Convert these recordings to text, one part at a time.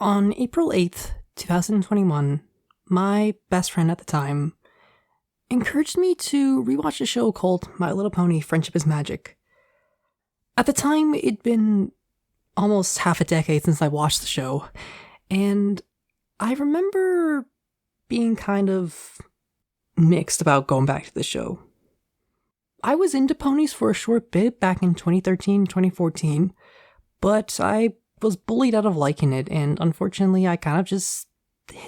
On April 8th, 2021, my best friend at the time encouraged me to rewatch a show called My Little Pony: Friendship is Magic. At the time, it'd been almost half a decade since I watched the show, and I remember being kind of mixed about going back to the show. I was into ponies for a short bit back in 2013, 2014, but I was bullied out of liking it, and unfortunately I kind of just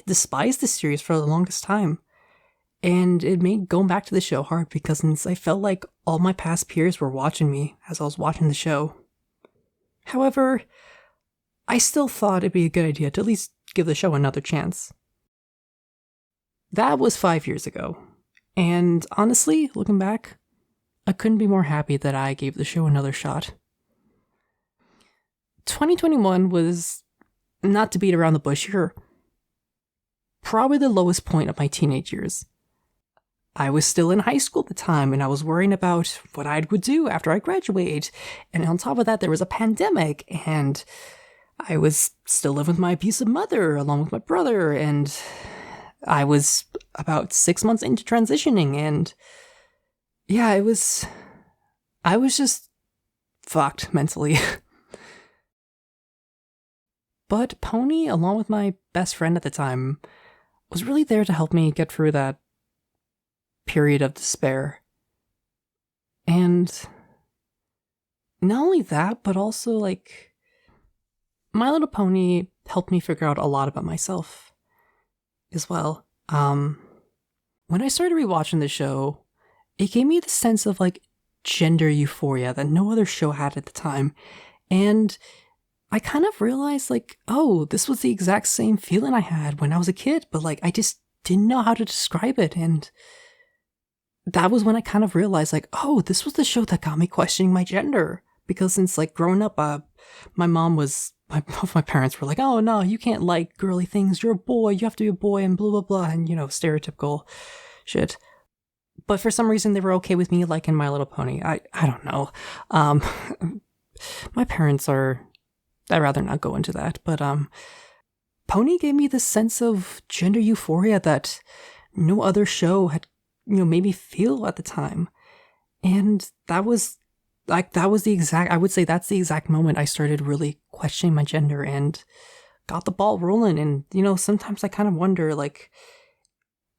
despised the series for the longest time. And it made going back to the show hard because since I felt like all my past peers were watching me as I was watching the show. However, I still thought it'd be a good idea to at least give the show another chance. That was 5 years ago, and honestly, looking back, I couldn't be more happy that I gave the show another shot. 2021 was, not to beat around the bush here, probably the lowest point of my teenage years. I was still in high school at the time, and I was worrying about what I would do after I graduate, and on top of that, there was a pandemic, and I was still living with my abusive mother, along with my brother, and I was about 6 months into transitioning, and yeah, I was just fucked mentally. But Pony, along with my best friend at the time, was really there to help me get through that period of despair. And not only that, but also, like, My Little Pony helped me figure out a lot about myself as well. When I started rewatching the show, it gave me the sense of, like, gender euphoria that no other show had at the time. And I kind of realized, like, oh, this was the exact same feeling I had when I was a kid, but, like, I just didn't know how to describe it. And that was when I kind of realized, like, oh, this was the show that got me questioning my gender. Because since, like, growing up, both my parents were like, oh, no, you can't like girly things. You're a boy. You have to be a boy and blah, blah, blah. And, stereotypical shit. But for some reason, they were okay with me liking My Little Pony. I don't know. My parents are... I'd rather not go into that, but Pony gave me this sense of gender euphoria that no other show had, made me feel at the time. And that was the exact, I would say that's the exact moment I started really questioning my gender and got the ball rolling. And, sometimes I kind of wonder, like,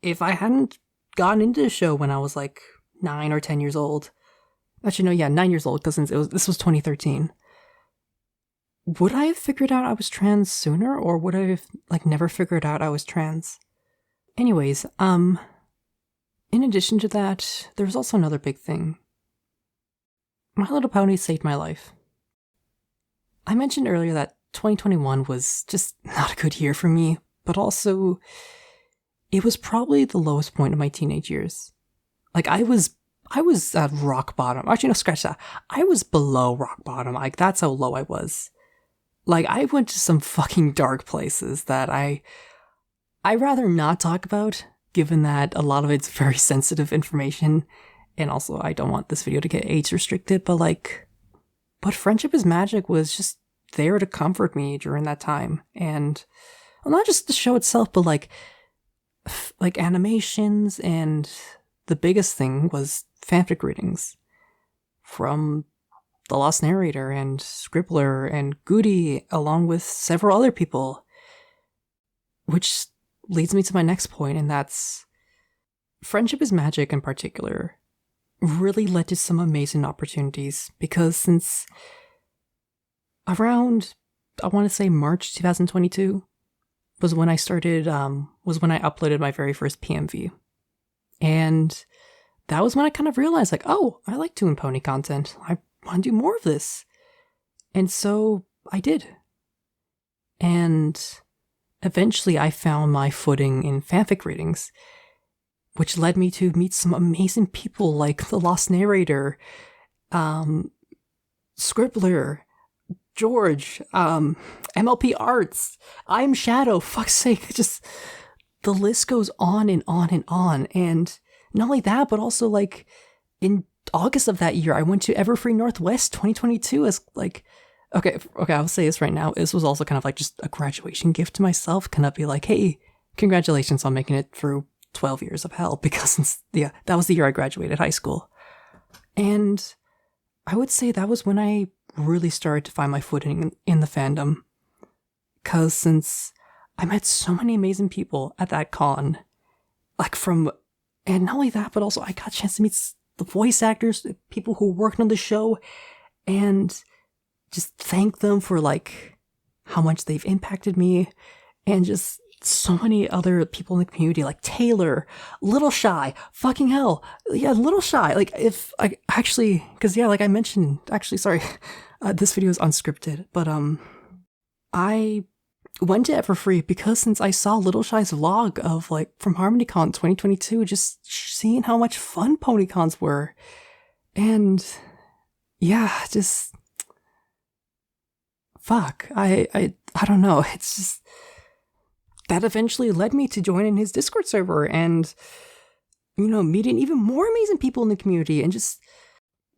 if I hadn't gotten into the show when I was like 9 or 10 years old, actually, no, yeah, 9 years old, because this was 2013. Would I have figured out I was trans sooner, or would I have, like, never figured out I was trans? Anyways, in addition to that, there was also another big thing. My Little Pony saved my life. I mentioned earlier that 2021 was just not a good year for me, but also, it was probably the lowest point of my teenage years. Like, I was at rock bottom. Actually, no, scratch that. I was below rock bottom. Like, that's how low I was. Like, I went to some fucking dark places that I'd rather not talk about, given that a lot of it's very sensitive information, and also I don't want this video to get age restricted, but Friendship is Magic was just there to comfort me during that time, and, well, not just the show itself, but like animations, and the biggest thing was fanfic readings from The Lost Narrator and Scribbler and Goody, along with several other people. Which leads me to my next point, and that's Friendship is Magic in particular really led to some amazing opportunities, because since around, I want to say March 2022, was when I uploaded my very first PMV. And that was when I kind of realized, like, oh, I like doing pony content. I want to do more of this. And so I did. And eventually I found my footing in fanfic readings, which led me to meet some amazing people like The Lost Narrator, Scribbler, George, MLP Arts, I'm Shadow, fuck's sake, just the list goes on and on and on. And not only that, but also, like, in August of that year, I went to Everfree Northwest 2022 as, like, okay, I'll say this right now. This was also kind of like just a graduation gift to myself. Kind of be like, hey, congratulations on making it through 12 years of hell, because yeah, that was the year I graduated high school. And I would say that was when I really started to find my footing in the fandom. Because since I met so many amazing people at that con, like and not only that, but also I got a chance to meet the voice actors, the people who worked on the show, and just thank them for like how much they've impacted me, and just so many other people in the community, like Taylor, Little Shy, fucking hell, yeah, Little Shy. Like if I actually, because yeah, like I mentioned, actually, sorry, this video is unscripted, but I went to it for free because since I saw Little Shy's vlog of like from HarmonyCon 2022, just seeing how much fun PonyCons were, and yeah, just fuck, I don't know, it's just that eventually led me to joining his Discord server and, you know, meeting even more amazing people in the community, and just,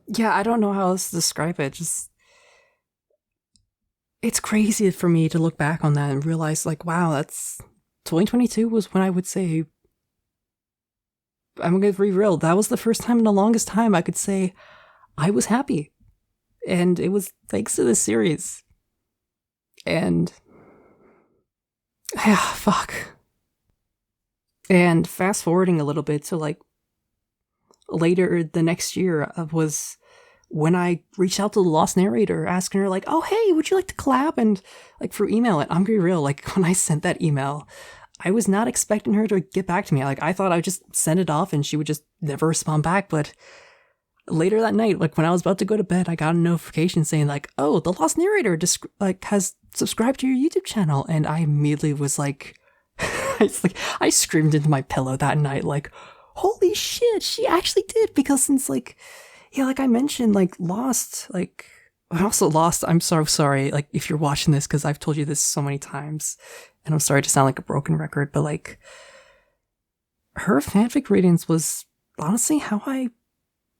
yeah, I don't know how else to describe it. Just, it's crazy for me to look back on that and realize, like, wow, that's 2022 was when I would say, I'm gonna be real, that was the first time in the longest time I could say I was happy. And it was thanks to this series. And yeah, fuck. And fast forwarding a little bit to like later the next year was when I reached out to the Lost Narrator asking her like, oh, hey, would you like to collab? And like through email, and I'm gonna be real, like when I sent that email, I was not expecting her to get back to me. Like I thought I would just send it off and she would just never respond back. But later that night, like when I was about to go to bed, I got a notification saying like, oh, the Lost Narrator has subscribed to your YouTube channel. And I immediately was like, I screamed into my pillow that night, like, holy shit, she actually did. Because since like, yeah, like I mentioned, like Lost, like, I also Lost, I'm so sorry, like if you're watching this, because I've told you this so many times, and I'm sorry to sound like a broken record, but like, her fanfic readings was honestly how I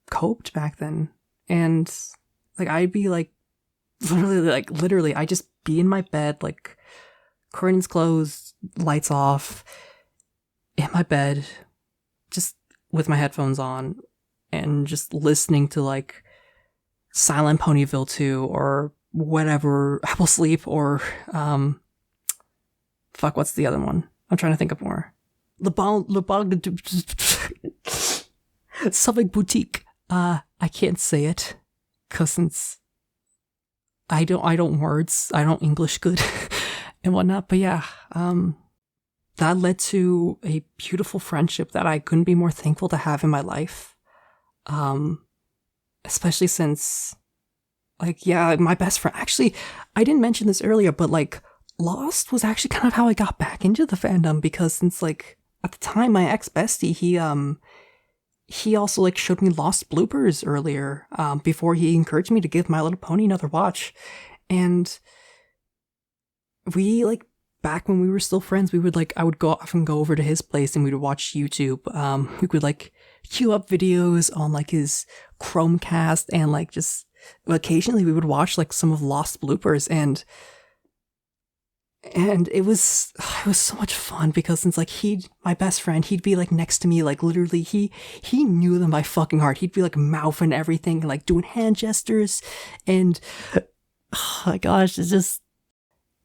coped back then. And like I'd be like literally I just be in my bed, like curtains closed, lights off, in my bed, just with my headphones on, and just listening to like Silent Ponyville 2 or whatever, Apple Sleep, or fuck, what's the other one? I'm trying to think of more. Something Boutique. I can't say it, cause since I don't words, I don't English good and whatnot. But yeah, that led to a beautiful friendship that I couldn't be more thankful to have in my life. Especially since, like, yeah, my best friend, actually, I didn't mention this earlier, but like, Lost was actually kind of how I got back into the fandom, because since like, at the time, my ex-bestie, he also like showed me Lost bloopers earlier, before he encouraged me to give My Little Pony another watch. And we like, back when we were still friends, we would like, I would often go over to his place and we would watch YouTube. We would like queue up videos on like his Chromecast, and like just occasionally we would watch like some of Lost bloopers, and it was so much fun, because since like my best friend, he'd be like next to me, like literally he knew them by fucking heart. He'd be like mouthing everything and like doing hand gestures, and oh my gosh, it's just,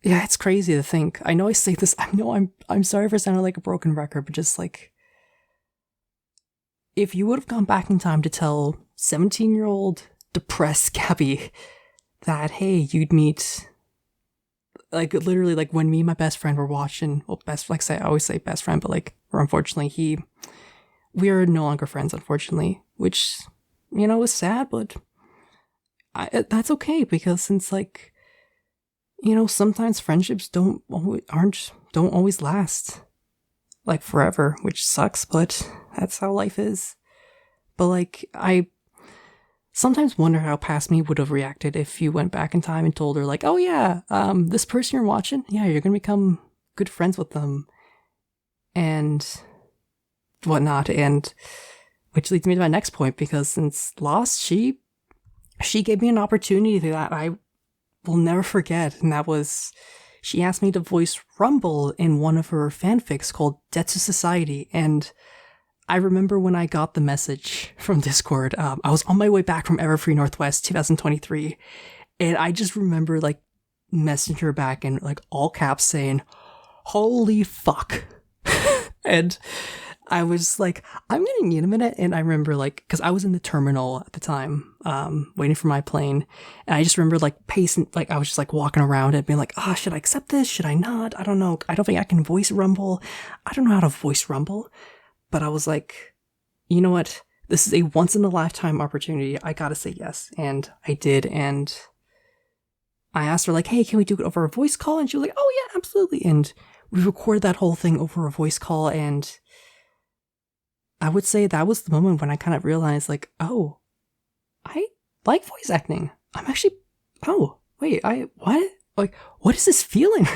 yeah, it's crazy to think. I know I say this, I know I'm sorry for sounding like a broken record, but just like, if you would have gone back in time to tell 17-year-old depressed Gabby that, hey, you'd meet, like literally like when me and my best friend were watching, well, I always say best friend, but like, unfortunately we are no longer friends, unfortunately, which, you know, is sad, but that's okay, because since like, you know, sometimes friendships don't always last like forever, which sucks, but that's how life is. But like, I sometimes wonder how past me would have reacted if you went back in time and told her like, oh yeah, this person you're watching, yeah, you're gonna become good friends with them and whatnot. And which leads me to my next point, because since Lost, she gave me an opportunity that I will never forget, and that was she asked me to voice Rumble in one of her fanfics called Debt to Society, and I remember when I got the message from Discord, I was on my way back from Everfree Northwest 2023, and I just remember like messaging her back in like all caps saying, "Holy fuck." And I was like, I'm gonna need a minute. And I remember like, because I was in the terminal at the time, waiting for my plane. And I just remember like pacing, like I was just like walking around and being like, should I accept this? Should I not? I don't know. I don't think I can voice Rumble. I don't know how to voice Rumble. But I was like, you know what? This is a once in a lifetime opportunity. I gotta say yes. And I did. And I asked her like, hey, can we do it over a voice call? And she was like, oh yeah, absolutely. And we recorded that whole thing over a voice call. And I would say that was the moment when I kind of realized like, oh, I like voice acting. I'm actually, oh, wait, what? Like, what is this feeling?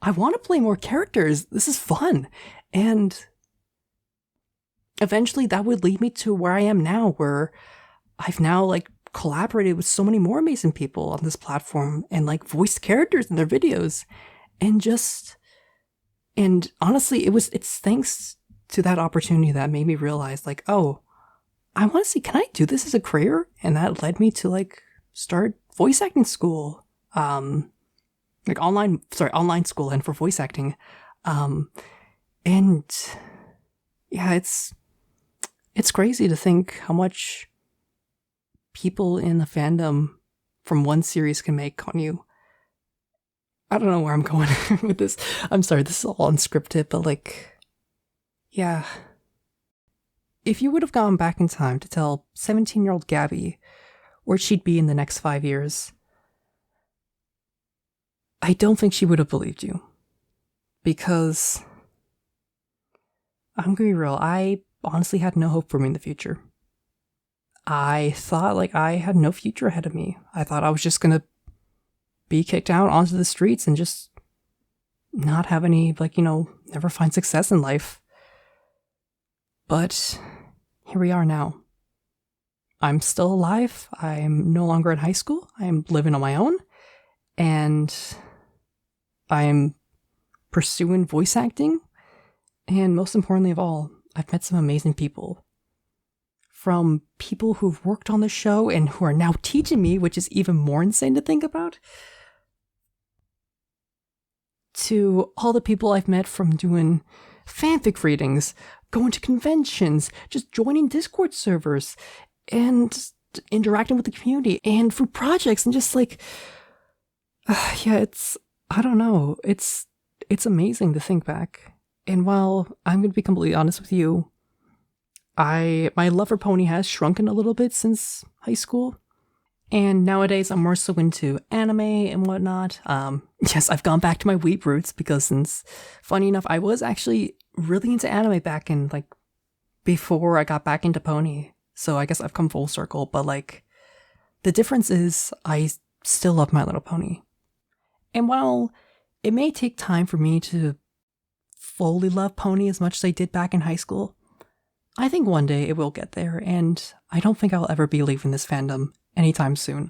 I want to play more characters. This is fun. And eventually that would lead me to where I am now, where I've now like collaborated with so many more amazing people on this platform and like voiced characters in their videos. And honestly, it's thanks to that opportunity that made me realize like, oh, I want to see, can I do this as a career? And that led me to like start voice acting school, like online school and for voice acting. And yeah, it's crazy to think how much people in the fandom from one series can make on you. I don't know where I'm going with this. I'm sorry, this is all unscripted, but like, yeah. If you would have gone back in time to tell 17-year-old Gabby where she'd be in the next 5 years, I don't think she would have believed you. Because I'm gonna be real, I honestly had no hope for me in the future. I thought like I had no future ahead of me. I thought I was just gonna be kicked out onto the streets and just not have any, like, never find success in life. But here we are now. I'm still alive. I'm no longer in high school. I'm living on my own. And I'm pursuing voice acting. And most importantly of all, I've met some amazing people. From people who've worked on the show and who are now teaching me, which is even more insane to think about, to all the people I've met from doing fanfic readings, going to conventions, just joining Discord servers, and interacting with the community, and for projects, and just like, yeah, I don't know, it's amazing to think back. And while I'm going to be completely honest with you, my love for Pony has shrunken a little bit since high school. And nowadays I'm more so into anime and whatnot. Yes, I've gone back to my weeb roots because funny enough, I was actually really into anime back in, like, before I got back into Pony. So I guess I've come full circle, but like, the difference is I still love My Little Pony. And while it may take time for me to fully love Pony as much as I did back in high school, I think one day it will get there, and I don't think I'll ever be leaving this fandom anytime soon.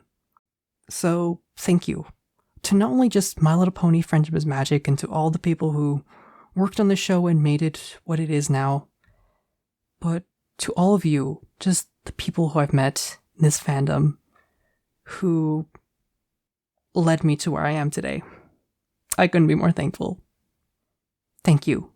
So, thank you to not only just My Little Pony Friendship is Magic, and to all the people who worked on the show and made it what it is now, but to all of you, just the people who I've met in this fandom who led me to where I am today. I couldn't be more thankful. Thank you.